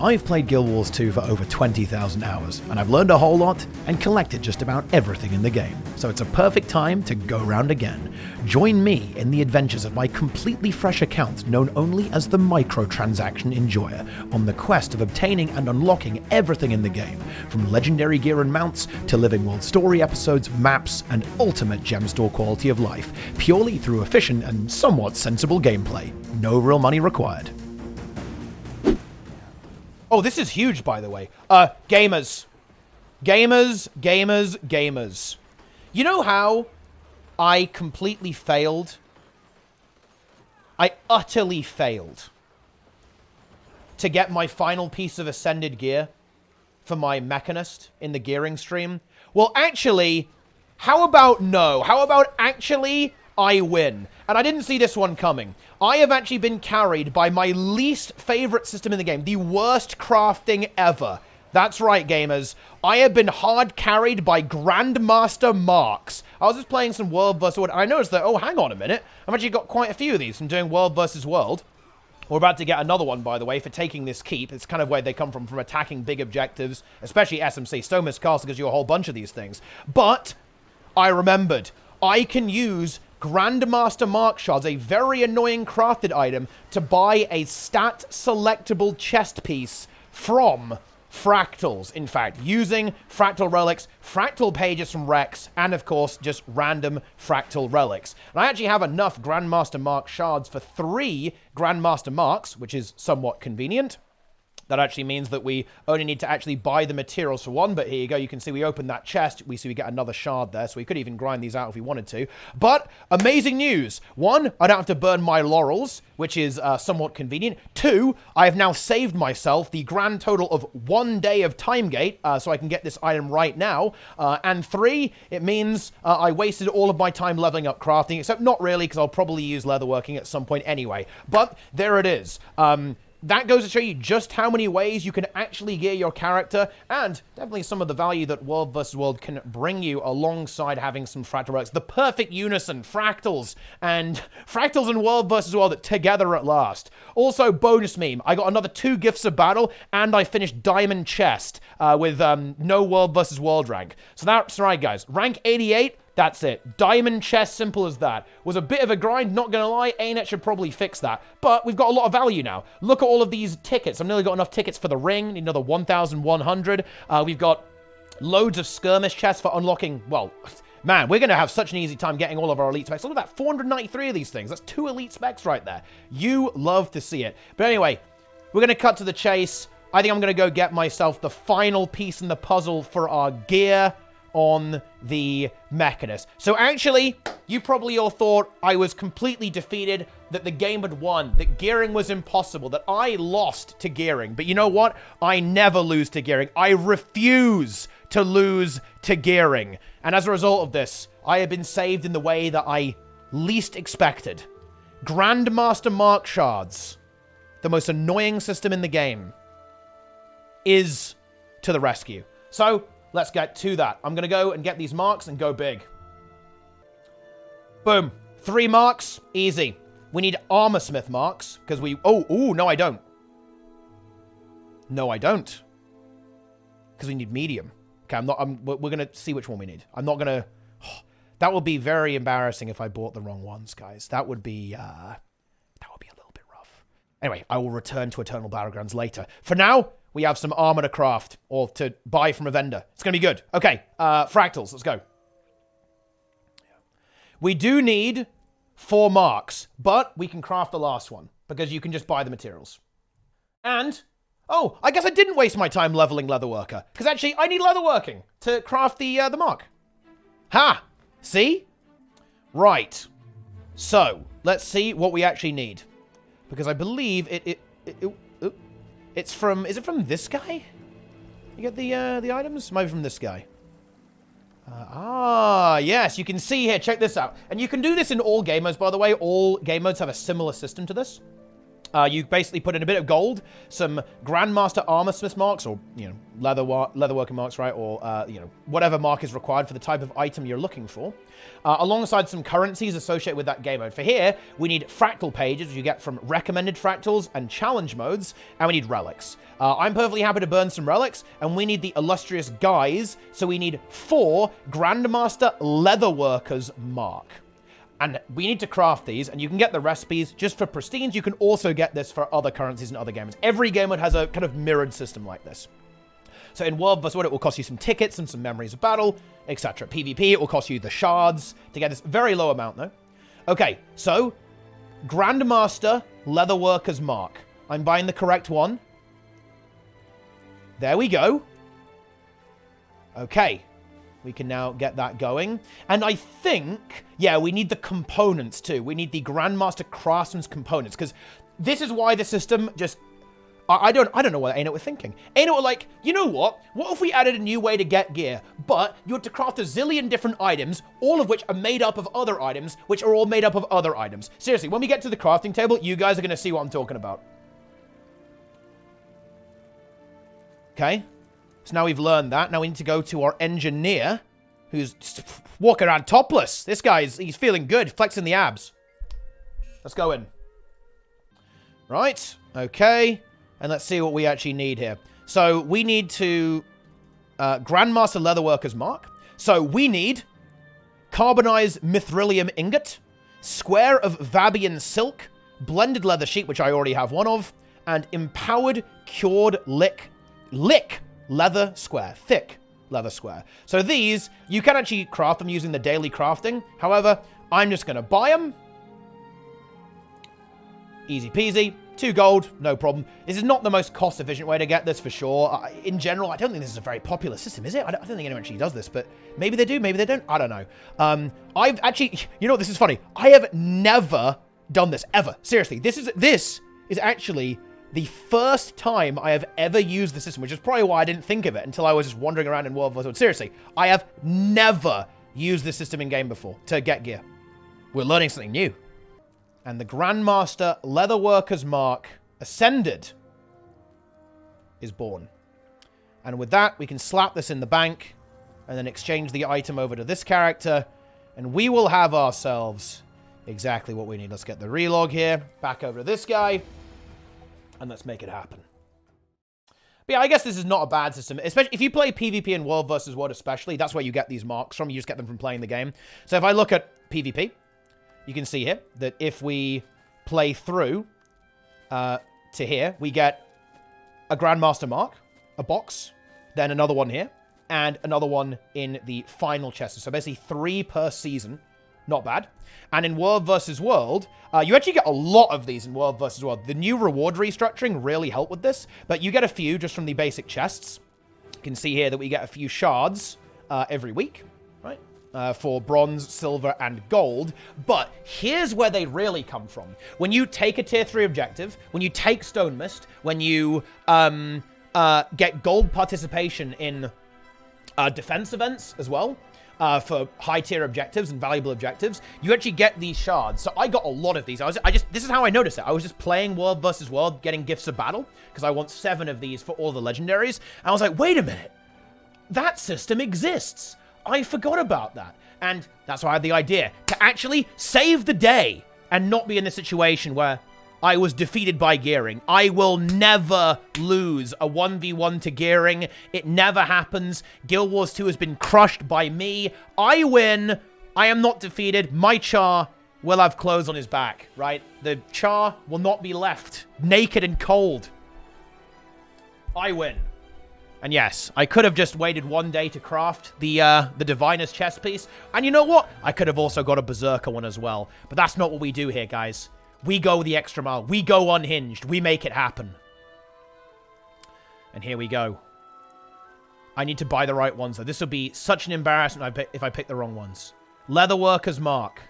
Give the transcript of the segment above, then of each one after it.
I've played Guild Wars 2 for over 20,000 hours, and I've learned a whole lot and collected just about everything in the game, so it's a perfect time to go round again. Join me in the adventures of my completely fresh account known only as the Microtransaction Enjoyer, on the quest of obtaining and unlocking everything in the game, from legendary gear and mounts to living world story episodes, maps, and ultimate gem store quality of life, purely through efficient and somewhat sensible gameplay. No real money required. Oh, this is huge, by the way. Gamers. Gamers. You know how I completely failed? I utterly failed to get my final piece of Ascended gear for my Mechanist in the gearing stream? Well, actually, how about no? How about actually I win? And I didn't see this one coming. I have actually been carried by my least favorite system in the game. The worst crafting ever. That's right, gamers. I have been hard carried by Grandmaster Marks. I was just playing some World vs. World, and I noticed that, oh, hang on a minute. I've actually got quite a few of these from doing World vs. World. We're about to get another one, by the way, for taking this keep. It's kind of where they come from attacking big objectives, especially SMC. Stonemas Castle gives you a whole bunch of these things. But I remembered, I can use Grandmaster Mark Shards, a very annoying crafted item, to buy a stat selectable chest piece from fractals. In fact, using fractal relics, fractal pages from Rex, and of course, just random fractal relics. And I actually have enough Grandmaster Mark Shards for 3 Grandmaster Marks, which is somewhat convenient. That actually means that we only need to actually buy the materials for 1, but here you go. You can see we open that chest. We see we get another shard there, so we could even grind these out if we wanted to. But amazing news. 1, I don't have to burn my laurels, which is somewhat convenient. 2, I have now saved myself the grand total of 1 day of time gate, so I can get this item right now. And 3, it means I wasted all of my time leveling up crafting, except not really, because I'll probably use leatherworking at some point anyway. But there it is. That goes to show you just how many ways you can actually gear your character, and definitely some of the value that World vs. World can bring you alongside having some fractal relics. The perfect unison, fractals and World vs. World together at last. Also, bonus meme, I got another 2 gifts of battle, and I finished Diamond Chest with no World vs. World rank. So that's right, guys. Rank 88. That's it. Diamond chest, simple as that. Was a bit of a grind, not gonna lie. ArenaNet should probably fix that. But we've got a lot of value now. Look at all of these tickets. I've nearly got enough tickets for the ring. Need another 1,100. We've got loads of skirmish chests for unlocking, well, man, we're gonna have such an easy time getting all of our elite specs. Look at that, 493 of these things. That's 2 elite specs right there. You love to see it. But anyway, we're gonna cut to the chase. I think I'm gonna go get myself the final piece in the puzzle for our gear on the Mechanist. So actually, you probably all thought I was completely defeated, that the game had won, that gearing was impossible, that I lost to gearing. But you know what? I never lose to gearing. I refuse to lose to gearing. And as a result of this, I have been saved in the way that I least expected. Grandmaster Mark Shards, the most annoying system in the game, is to the rescue. So let's get to that. I'm going to go and get these marks and go big. Boom. 3 marks. Easy. We need armorsmith marks because we... Oh, no, I don't. No, I don't. Because we need medium. Okay, we're going to see which one we need. I'm not going to... Oh, that would be very embarrassing if I bought the wrong ones, guys. That would be a little bit rough. Anyway, I will return to Eternal Battlegrounds later. For now, we have some armor to craft, or to buy from a vendor. It's going to be good. Okay, fractals, let's go. We do need 4 marks, but we can craft the last one, because you can just buy the materials. And, oh, I guess I didn't waste my time leveling Leatherworker, because actually, I need leatherworking to craft the mark. Ha! See? Right. So, let's see what we actually need. Because I believe it's from... Is it from this guy? You get the items? Might be from this guy. Yes, you can see here. Check this out. And you can do this in all game modes, by the way. All game modes have a similar system to this. You basically put in a bit of gold, some Grandmaster Armorsmith marks, or, you know, leatherworking marks, right? Or, you know, whatever mark is required for the type of item you're looking for. Alongside some currencies associated with that game mode. For here, we need fractal pages, which you get from recommended fractals and challenge modes, and we need relics. I'm perfectly happy to burn some relics, and we need the illustrious guys, so we need 4 Grandmaster Leatherworkers mark. And we need to craft these, and you can get the recipes just for pristines. You can also get this for other currencies and other games. Every game mode has a kind of mirrored system like this. So in World vs. World, it will cost you some tickets and some memories of battle, etc. PvP, it will cost you the shards to get this very low amount, though. Okay, so Grandmaster Leatherworkers mark. I'm buying the correct one. There we go. Okay. We can now get that going. And I think, yeah, we need the components too. We need the Grandmaster Craftsman's components, because this is why the system just... I don't know what ArenaNet were thinking. ArenaNet were like, you know what? What if we added a new way to get gear, but you had to craft a zillion different items, all of which are made up of other items, which are all made up of other items. Seriously, when we get to the crafting table, you guys are going to see what I'm talking about. Okay. So now we've learned that. Now we need to go to our engineer, who's just walking around topless. This guy's, he's feeling good, flexing the abs. Let's go in. Right. Okay. And let's see what we actually need here. So we need to Grandmaster Leatherworkers mark. So we need carbonized mithrilium ingot, square of Vabian silk, blended leather sheet, which I already have one of, and empowered cured lick leather square, thick leather square. So these, you can actually craft them using the daily crafting. However, I'm just going to buy them. Easy peasy. 2 gold, no problem. This is not the most cost-efficient way to get this, for sure. In general, I don't think this is a very popular system, is it? I don't think anyone actually does this, but maybe they do, maybe they don't. I don't know. I've actually... You know, this is funny. I have never done this, ever. Seriously, this is actually the first time I have ever used the system, which is probably why I didn't think of it until I was just wandering around in World War II. Seriously, I have never used this system in-game before to get gear. We're learning something new. And the Grandmaster Leatherworkers mark, Ascended, is born. And with that, we can slap this in the bank and then exchange the item over to this character, and we will have ourselves exactly what we need. Let's get the relog here, back over to this guy, and let's make it happen. But yeah, I guess this is not a bad system, especially if you play PvP in World vs. World especially. That's where you get these marks from. You just get them from playing the game. So if I look at PvP, you can see here that if we play through to here, we get a Grandmaster mark, a box, then another one here, and another one in the final chest. So basically 3 per season. Not bad. And in World vs. World, you actually get a lot of these in World vs. World. The new reward restructuring really helped with this, but you get a few just from the basic chests. You can see here that we get a few shards every week, right? For bronze, silver, and gold. But here's where they really come from. When you take a tier 3 objective, when you take Stone Mist, when you get gold participation in defense events as well, for high-tier objectives and valuable objectives, you actually get these shards. So I got a lot of these. This is how I noticed it. I was just playing World vs. World, getting Gifts of Battle, because I want 7 of these for all the legendaries. And I was like, wait a minute. That system exists. I forgot about that. And that's why I had the idea to actually save the day and not be in the situation where I was defeated by gearing. I will never lose a 1v1 to gearing. It never happens. Guild Wars 2 has been crushed by me. I win. I am not defeated. My Char will have clothes on his back, right? The Char will not be left naked and cold. I win. And yes, I could have just waited 1 day to craft the Diviner's chest piece. And you know what? I could have also got a Berserker one as well. But that's not what we do here, guys. We go the extra mile. We go unhinged. We make it happen. And here we go. I need to buy the right ones, though. This will be such an embarrassment if I pick the wrong ones. Leatherworker's mark.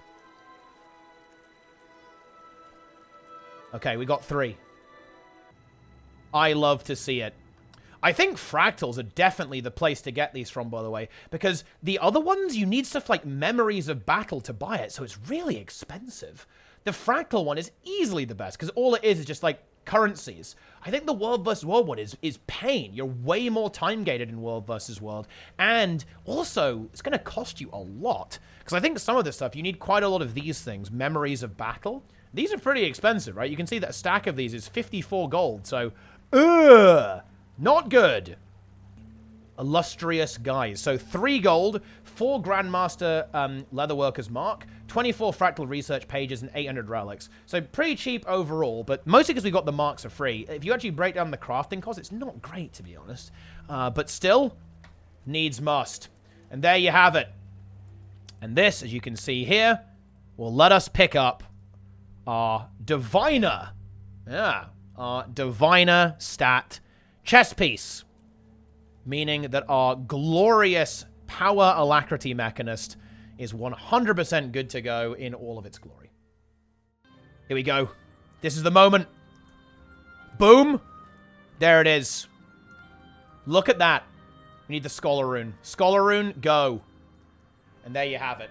Okay, we got 3. I love to see it. I think fractals are definitely the place to get these from, by the way, because the other ones, you need stuff like Memories of Battle to buy it, so it's really expensive. The fractal one is easily the best, because all it is just, like, currencies. I think the World vs. World one is pain. You're way more time-gated in World vs. World. And also, it's going to cost you a lot. Because I think some of this stuff, you need quite a lot of these things. Memories of battle. These are pretty expensive, right? You can see that a stack of these is 54 gold. So, not good. Illustrious guys. So 3 gold, 4 Grandmaster Leatherworker's Mark, 24 Fractal Research pages, and 800 relics. So pretty cheap overall, but mostly because we got the marks for free. If you actually break down the crafting cost, it's not great, to be honest. But still, needs must. And there you have it. And this, as you can see here, will let us pick up our Diviner. Yeah, our Diviner stat chess piece. Meaning that our glorious power alacrity mechanist is 100% good to go in all of its glory. Here we go. This is the moment. Boom. There it is. Look at that. We need the Scholar Rune. Scholar Rune, go. And there you have it.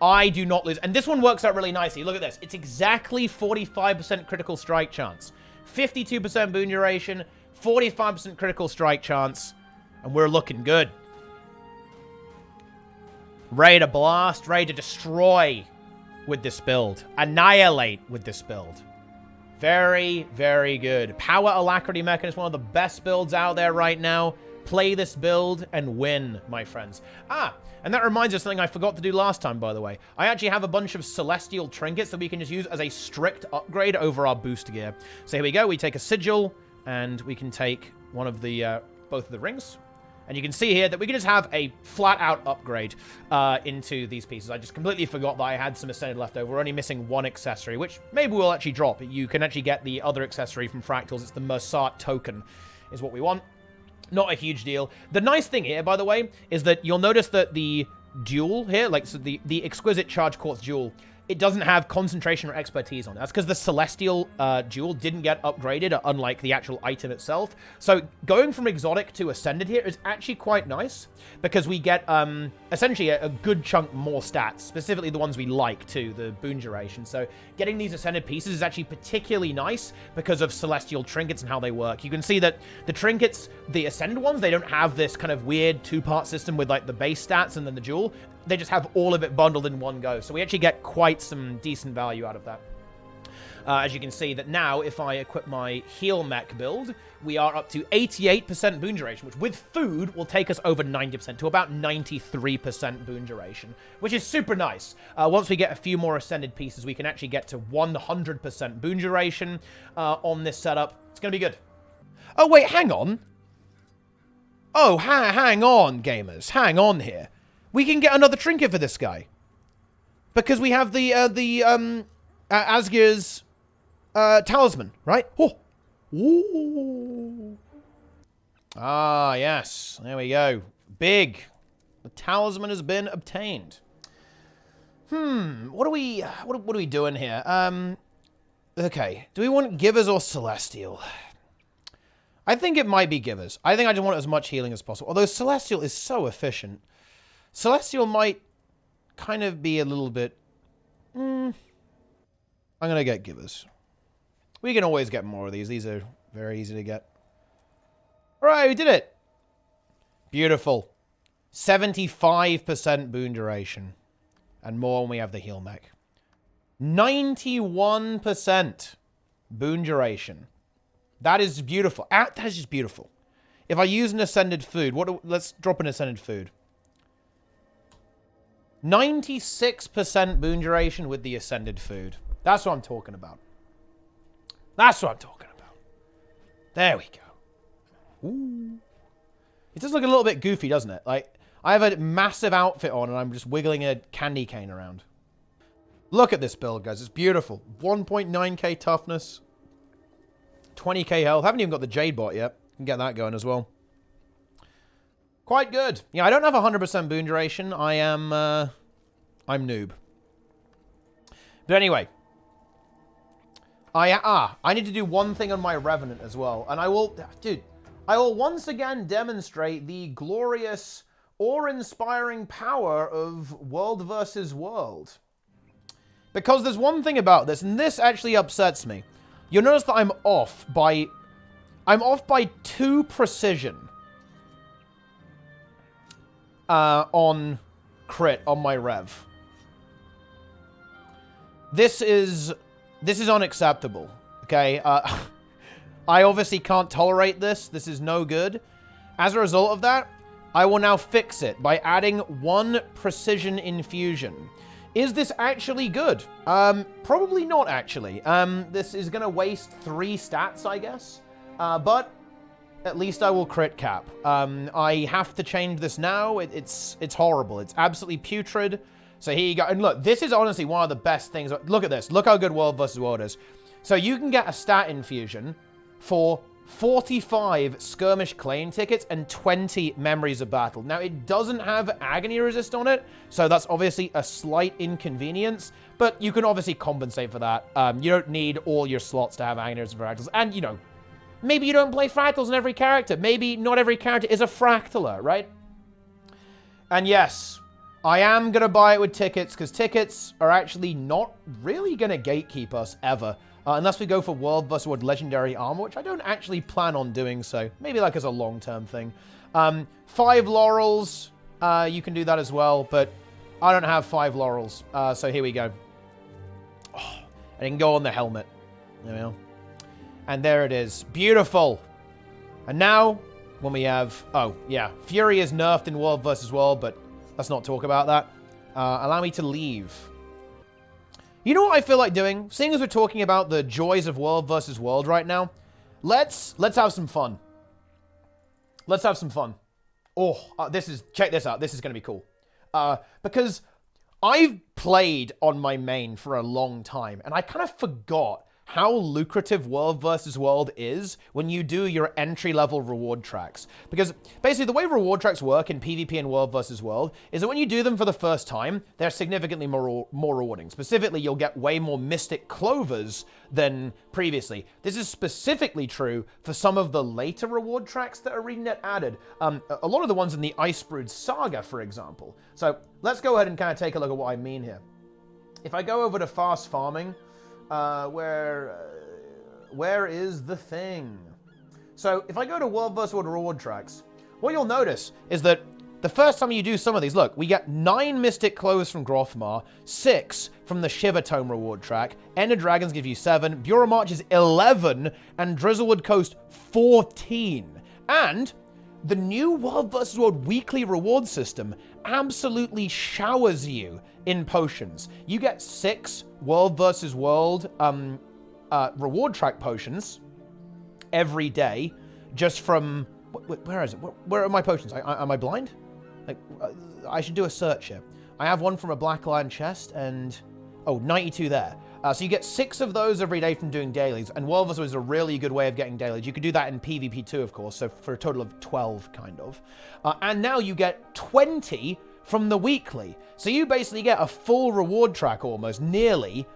I do not lose. And this one works out really nicely. Look at this. It's exactly 45% critical strike chance. 52% boon duration. 45% critical strike chance. And we're looking good. Ready to blast. Ready to destroy with this build. Annihilate with this build. Very, very good. Power Alacrity Mechanist is one of the best builds out there right now. Play this build and win, my friends. And that reminds us of something I forgot to do last time, by the way. I actually have a bunch of Celestial Trinkets that we can just use as a strict upgrade over our boost gear. So here we go. We take a Sigil, and we can take one of the, both of the rings. And you can see here that we can just have a flat-out upgrade into these pieces. I just completely forgot that I had some Ascended left over. We're only missing one accessory, which maybe we'll actually drop. You can actually get the other accessory from Fractals. It's the Mersat token is what we want. Not a huge deal. The nice thing here, by the way, is that you'll notice that the jewel here, like so the Exquisite Charge Quartz jewel, it doesn't have concentration or expertise on it. That's because the Celestial jewel didn't get upgraded, unlike the actual item itself. So going from exotic to ascended here is actually quite nice, because we get essentially a good chunk more stats, specifically the ones we like too, the boon duration. So getting these ascended pieces is actually particularly nice because of Celestial Trinkets and how they work. You can see that the Trinkets, the ascended ones, they don't have this kind of weird two-part system with like the base stats and then the jewel. They just have all of it bundled in one go. So we actually get quite some decent value out of that. As you can see that now, if I equip my heal mech build, we are up to 88% boon duration, which with food will take us over 90% to about 93% boon duration, which is super nice. Once we get a few more ascended pieces, we can actually get to 100% boon duration on this setup. It's going to be good. Oh, wait, hang on. Oh, hang on, gamers. Hang on here. We can get another trinket for this guy. Because we have the Asgir's Talisman, right? Oh. Ooh. Ah, yes. There we go. Big. The Talisman has been obtained. What are we doing here? Okay. Do we want Givers or Celestial? I think it might be Givers. I think I just want as much healing as possible. Although Celestial is so efficient. Celestial might kind of be a little bit... I'm going to get Givers. We can always get more of these. These are very easy to get. All right, we did it. Beautiful. 75% boon duration. And more when we have the heal mech. 91% boon duration. That is beautiful. That is just beautiful. If I use an ascended food, let's drop an ascended food. 96% boon duration with the ascended food. That's what I'm talking about. That's what I'm talking about. There we go. Ooh. It does look a little bit goofy, doesn't it? Like, I have a massive outfit on and I'm just wiggling a candy cane around. Look at this build, guys. It's beautiful. 1.9k toughness. 20k health. Haven't even got the Jade bot yet. Can get that going as well. Quite good. Yeah, I don't have 100% boon duration. I'm noob. But anyway. I need to do one thing on my Revenant as well. And I will once again demonstrate the glorious, awe-inspiring power of World versus World. Because there's one thing about this, and this actually upsets me. You'll notice that I'm off by 2 precision on crit on my rev. This is unacceptable. Okay, I obviously can't tolerate this. This is no good. As a result of that, I will now fix it by adding 1 precision infusion. Is this actually good? Probably not, actually. This is going to waste 3 stats, I guess. But at least I will crit cap. I have to change this now. It's horrible. It's absolutely putrid. So here you go. And look, this is honestly one of the best things. Look at this. Look how good World vs. World is. So you can get a stat infusion for 45 skirmish claim tickets and 20 memories of battle. Now, it doesn't have agony resist on it, so that's obviously a slight inconvenience, but you can obviously compensate for that. You don't need all your slots to have agony resist fractals. And, you know, maybe you don't play fractals in every character. Maybe not every character is a fractaler, right? And yes, I am going to buy it with tickets, because tickets are actually not really going to gatekeep us ever. Unless we go for World vs. World Legendary Armor, which I don't actually plan on doing so. Maybe like as a long-term thing. 5 Laurels, you can do that as well, but I don't have 5 Laurels. So here we go. Oh, and it can go on the helmet. There we go. And there it is. Beautiful. And now, when we have... Oh, yeah. Fury is nerfed in World vs. World, but let's not talk about that. Allow me to leave. You know what I feel like doing? Seeing as we're talking about the joys of World vs. World right now, let's have some fun. Let's have some fun. Oh, check this out. This is going to be cool. Because I've played on my main for a long time, and I kind of forgot how lucrative World vs. World is when you do your entry-level reward tracks. Because basically the way reward tracks work in PvP and World vs. World is that when you do them for the first time, they're significantly more rewarding. Specifically, you'll get way more Mystic Clovers than previously. This is specifically true for some of the later reward tracks that ArenaNet added. A lot of the ones in the Icebrood Saga, for example. So let's go ahead and kind of take a look at what I mean here. If I go over to fast farming, where is the thing? So if I go to World vs. World reward tracks, what you'll notice is that the first time you do some of these, look, we get 9 Mystic Clothes from Grothmar, 6 from the Shiver Tome reward track, Ender Dragons give you 7, Bureau March is 11, and Drizzlewood Coast 14. And the new World vs. World weekly reward system absolutely showers you in potions. You get 6 World vs. World reward track potions every day, just from... Where is it? Where are my potions? Am I blind? Like, I should do a search here. I have one from a Black Lion chest, and... Oh, 92 there. So you get 6 of those every day from doing dailies, and World vs. World is a really good way of getting dailies. You could do that in PvP too, of course, so for a total of 12, kind of. And now you get 20 from the weekly. So you basically get a full reward track almost, nearly,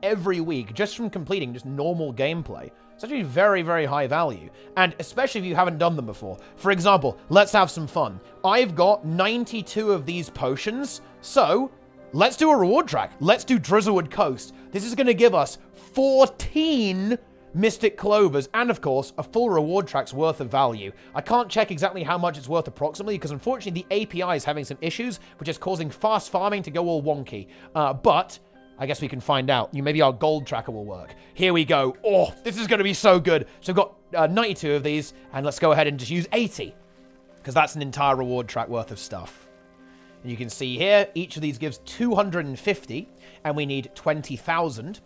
every week, just from completing just normal gameplay. It's actually very, very high value. And especially if you haven't done them before. For example, let's have some fun. I've got 92 of these potions, so let's do a reward track. Let's do Drizzlewood Coast. This is going to give us 14 Mystic Clovers, and of course, a full reward track's worth of value. I can't check exactly how much it's worth approximately, because unfortunately the API is having some issues, which is causing fast farming to go all wonky. But I guess we can find out. Maybe our gold tracker will work. Here we go. Oh, this is going to be so good. So we've got 92 of these, and let's go ahead and just use 80, because that's an entire reward track worth of stuff. And you can see here, each of these gives 250, and we need 20,000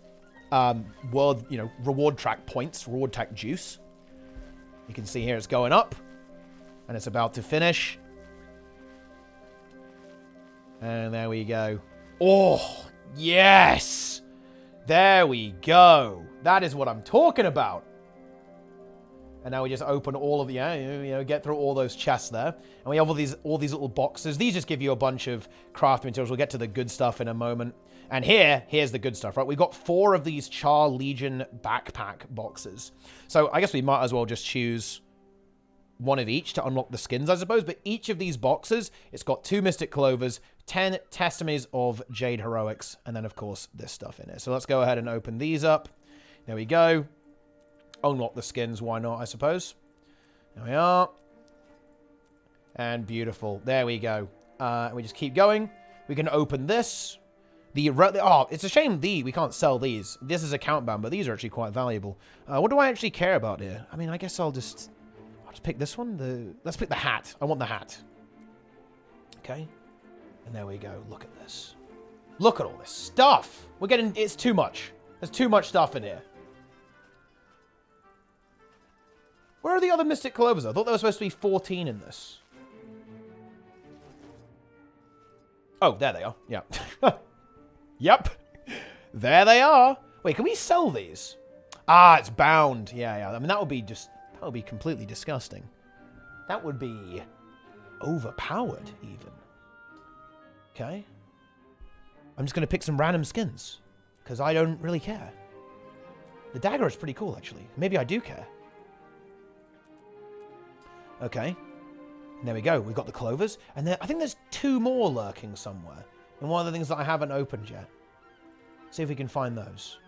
reward track points, reward track juice. You can see here it's going up, and it's about to finish. And there we go. Oh, yes! There we go. That is what I'm talking about. And now we just open all of the, get through all those chests there. And we have all these little boxes. These just give you a bunch of craft materials. We'll get to the good stuff in a moment. And here's the good stuff, right? We've got 4 of these Char Legion backpack boxes. So I guess we might as well just choose one of each to unlock the skins, I suppose. But each of these boxes, it's got 2 Mystic Clovers, 10 Testimonies of Jade Heroics, and then, of course, this stuff in it. So let's go ahead and open these up. There we go. Unlock the skins. Why not, I suppose? There we are. And beautiful. There we go. We just keep going. We can open this. Oh, it's a shame we can't sell these. This is account bound, but these are actually quite valuable. What do I actually care about here? I mean, I guess I'll just pick this one. Let's pick the hat. I want the hat. Okay. And there we go. Look at this. Look at all this stuff. It's too much. There's too much stuff in here. Where are the other Mystic Clovers? I thought there was supposed to be 14 in this. Oh, there they are. Yeah. Yep. There they are. Wait, can we sell these? Ah, it's bound. Yeah. I mean, that would be completely disgusting. That would be overpowered, even. Okay. I'm just going to pick some random skins, because I don't really care. The dagger is pretty cool, actually. Maybe I do care. Okay. And there we go. We've got the clovers. And I think there's 2 more lurking somewhere. And one of the things that I haven't opened yet. See if we can find those.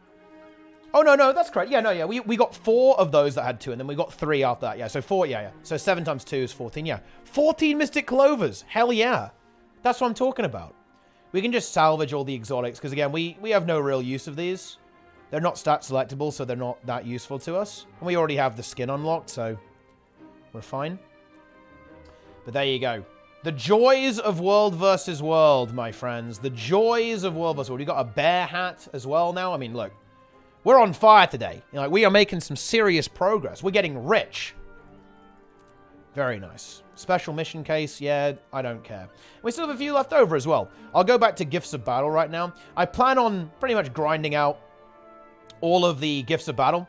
Oh, no, that's correct. Yeah. We got 4 of those that had 2, and then we got 3 after that. Yeah, so 4, yeah. So 7 times 2 is 14, yeah. 14 Mystic Clovers. Hell yeah. That's what I'm talking about. We can just salvage all the exotics, because again, we have no real use of these. They're not stat selectable, so they're not that useful to us. And we already have the skin unlocked, so we're fine. But there you go. The joys of World versus World, my friends. The joys of World versus World. We got a bear hat as well now. I mean, look. We're on fire today. We are making some serious progress. We're getting rich. Very nice. Special mission case. Yeah, I don't care. We still have a few left over as well. I'll go back to Gifts of Battle right now. I plan on pretty much grinding out all of the Gifts of Battle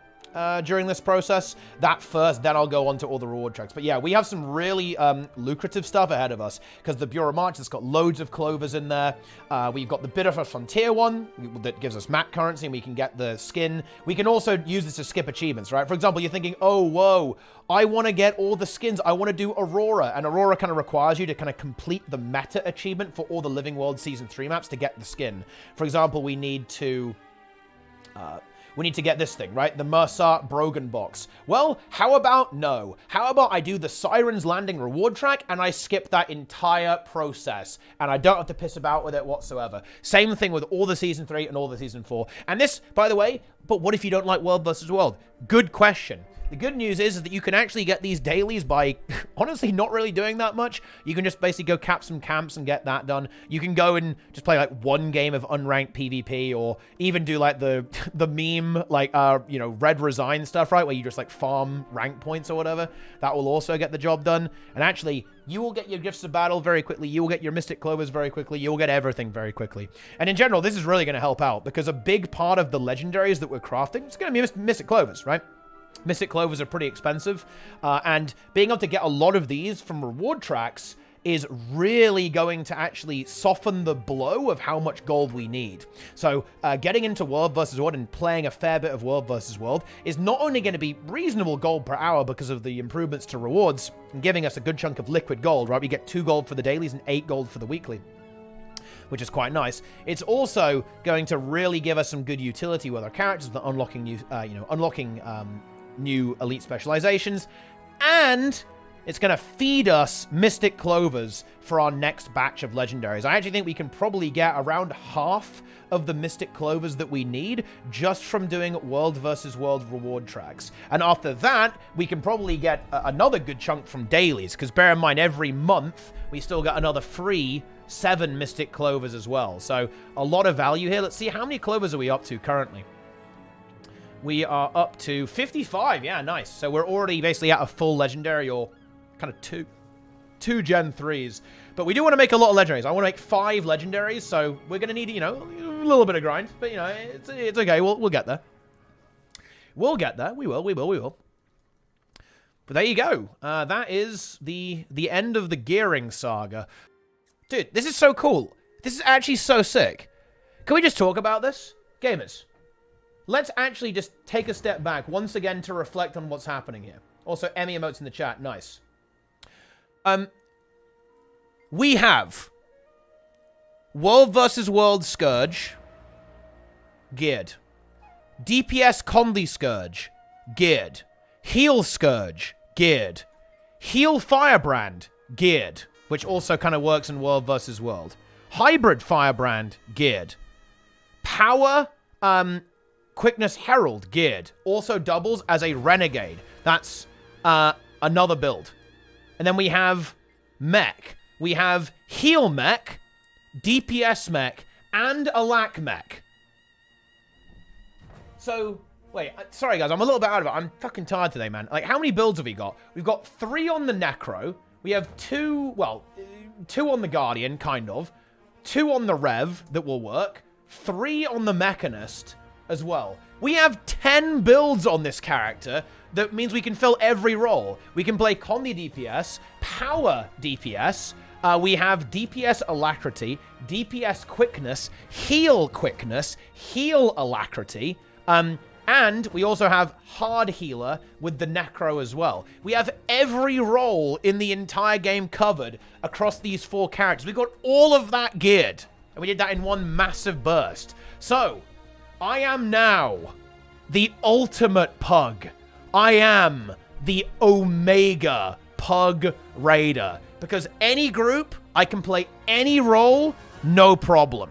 during this process. That first, then I'll go on to all the reward tracks. But yeah, we have some really lucrative stuff ahead of us, because the Bureau March has got loads of clovers in there. We've got the Bit of a Frontier one that gives us map currency, and we can get the skin. We can also use this to skip achievements, right? For example, you're thinking, oh, whoa, I want to get all the skins. I want to do Aurora, and Aurora kind of requires you to kind of complete the meta achievement for all the Living World Season 3 maps to get the skin. For example, we need to get this thing, right? The Mercer Brogan box. Well, how about no? How about I do the Siren's Landing reward track and I skip that entire process and I don't have to piss about with it whatsoever. Same thing with all the Season 3 and all the Season 4. And this, by the way, but what if you don't like World versus World? Good question. The good news is that you can actually get these dailies by, honestly, not really doing that much. You can just basically go cap some camps and get that done. You can go and just play, like, 1 game of unranked PvP, or even do, like, the meme, like, Red Resign stuff, right, where you just, like, farm rank points or whatever. That will also get the job done. And actually, you will get your Gifts of Battle very quickly. You will get your Mystic Clovers very quickly. You will get everything very quickly. And in general, this is really going to help out, because a big part of the legendaries that we're crafting is going to be Mystic Clovers, right? Mystic Clovers are pretty expensive, and being able to get a lot of these from reward tracks is really going to actually soften the blow of how much gold we need. So getting into World versus World and playing a fair bit of World versus World is not only going to be reasonable gold per hour because of the improvements to rewards and giving us a good chunk of liquid gold, right? We get 2 gold for the dailies and 8 gold for the weekly, which is quite nice. It's also going to really give us some good utility with our characters, with unlocking new elite specializations, and it's going to feed us Mystic Clovers for our next batch of legendaries. I actually think we can probably get around half of the Mystic Clovers that we need just from doing World versus World reward tracks. And after that, we can probably get another good chunk from dailies, because bear in mind, every month we still get another free 7 Mystic Clovers as well. So a lot of value here. Let's see, how many clovers are we up to currently? We are up to 55. Yeah, nice. So we're already basically at a full legendary, or kind of two Gen 3s. But we do want to make a lot of legendaries. I want to make 5 legendaries, so we're going to need, a little bit of grind. But, it's okay. We'll get there. We'll get there. We will. But there you go. That is the end of the gearing saga. Dude, this is so cool. This is actually so sick. Can we just talk about this? Gamers, let's actually just take a step back once again to reflect on what's happening here. Also, Emmy emotes in the chat. Nice. We have World vs. World Scourge, geared. DPS Conley Scourge, geared. Heal Scourge, geared. Heal Firebrand, geared, which also kind of works in World vs. World. Hybrid Firebrand, geared. Power, Quickness Herald, geared. Also doubles as a Renegade. That's another build. And then we have Mech. We have Heal Mech, DPS Mech, and a Lack Mech. So, wait, sorry guys, I'm a little bit out of it. I'm fucking tired today, man. Like, how many builds have we got? We've got 3 on the Necro. We have 2 on the Guardian, kind of. 2 on the Rev that will work. 3 on the Mechanist as well. We have 10 builds on this character. That means we can fill every role. We can play Conley DPS, Power DPS. We have DPS Alacrity, DPS Quickness, Heal Quickness, Heal Alacrity. And we also have Hard Healer with the Necro as well. We have every role in the entire game covered across these 4 characters. We've got all of that geared. And we did that in one massive burst. So, I am now the ultimate Pug. I am the Omega Pug Raider. Because any group, I can play any role, no problem.